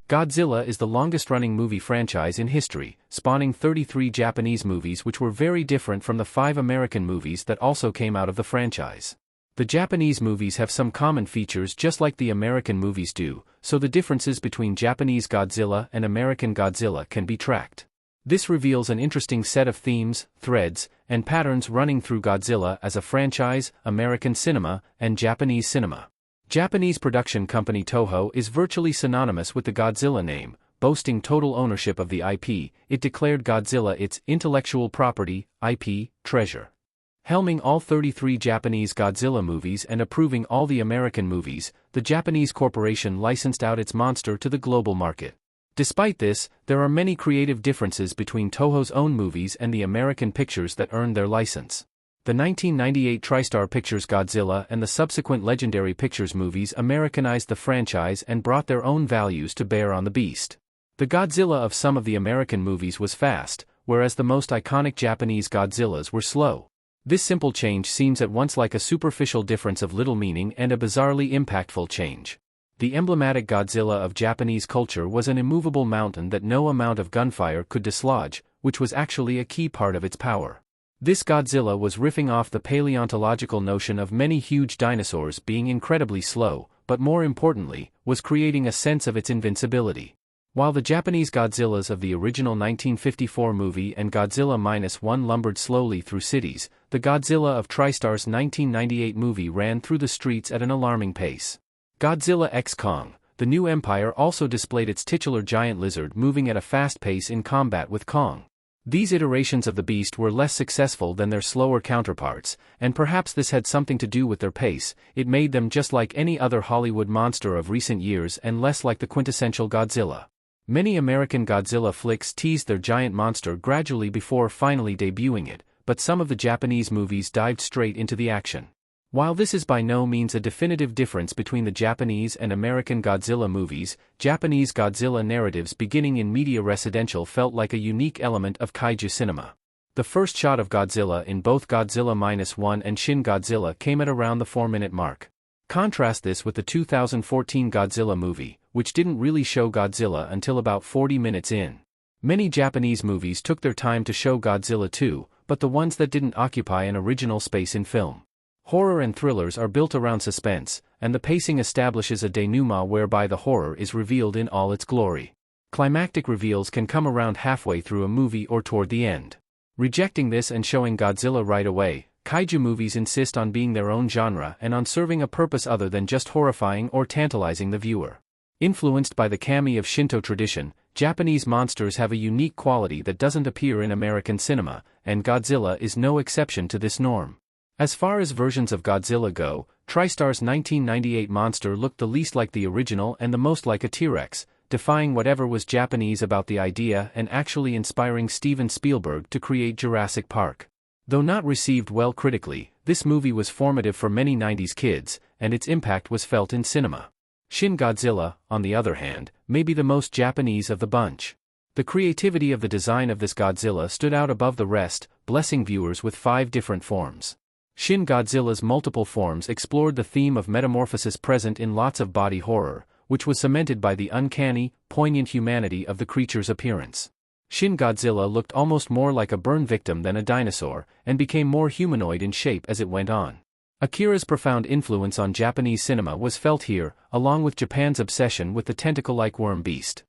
Godzilla is the longest-running movie franchise in history, spawning 33 Japanese movies which were very different from the 5 American movies that also came out of the franchise. The Japanese movies have some common features just like the American movies do, so the differences between Japanese Godzilla and American Godzilla can be tracked. This reveals an interesting set of themes, threads, and patterns running through Godzilla as a franchise, American cinema, and Japanese cinema. Japanese production company Toho is virtually synonymous with the Godzilla name, boasting total ownership of the IP. It declared Godzilla its intellectual property, IP, treasure. Helming all 33 Japanese Godzilla movies and approving all the American movies, the Japanese corporation licensed out its monster to the global market. Despite this, there are many creative differences between Toho's own movies and the American pictures that earned their license. The 1998 TriStar Pictures Godzilla and the subsequent Legendary Pictures movies Americanized the franchise and brought their own values to bear on the beast. The Godzilla of some of the American movies was fast, whereas the most iconic Japanese Godzillas were slow. This simple change seems at once like a superficial difference of little meaning and a bizarrely impactful change. The emblematic Godzilla of Japanese culture was an immovable mountain that no amount of gunfire could dislodge, which was actually a key part of its power. This Godzilla was riffing off the paleontological notion of many huge dinosaurs being incredibly slow, but more importantly, was creating a sense of its invincibility. While the Japanese Godzillas of the original 1954 movie and Godzilla -1 lumbered slowly through cities, the Godzilla of TriStar's 1998 movie ran through the streets at an alarming pace. Godzilla x Kong, the new empire also displayed its titular giant lizard moving at a fast pace in combat with Kong. These iterations of the beast were less successful than their slower counterparts, and perhaps this had something to do with their pace. It made them just like any other Hollywood monster of recent years and less like the quintessential Godzilla. Many American Godzilla flicks teased their giant monster gradually before finally debuting it, but some of the Japanese movies dived straight into the action. While this is by no means a definitive difference between the Japanese and American Godzilla movies, Japanese Godzilla narratives beginning in media residential felt like a unique element of kaiju cinema. The first shot of Godzilla in both Godzilla -1 and Shin Godzilla came at around the 4-minute mark. Contrast this with the 2014 Godzilla movie, which didn't really show Godzilla until about 40 minutes in. Many Japanese movies took their time to show Godzilla too, but the ones that didn't occupy an original space in film. Horror and thrillers are built around suspense, and the pacing establishes a denouement whereby the horror is revealed in all its glory. Climactic reveals can come around halfway through a movie or toward the end. Rejecting this and showing Godzilla right away, kaiju movies insist on being their own genre and on serving a purpose other than just horrifying or tantalizing the viewer. Influenced by the kami of Shinto tradition, Japanese monsters have a unique quality that doesn't appear in American cinema, and Godzilla is no exception to this norm. As far as versions of Godzilla go, TriStar's 1998 monster looked the least like the original and the most like a T-Rex, defying whatever was Japanese about the idea and actually inspiring Steven Spielberg to create Jurassic Park. Though not received well critically, this movie was formative for many 90s kids, and its impact was felt in cinema. Shin Godzilla, on the other hand, may be the most Japanese of the bunch. The creativity of the design of this Godzilla stood out above the rest, blessing viewers with 5 different forms. Shin Godzilla's multiple forms explored the theme of metamorphosis present in lots of body horror, which was cemented by the uncanny, poignant humanity of the creature's appearance. Shin Godzilla looked almost more like a burn victim than a dinosaur, and became more humanoid in shape as it went on. Akira's profound influence on Japanese cinema was felt here, along with Japan's obsession with the tentacle-like worm beast.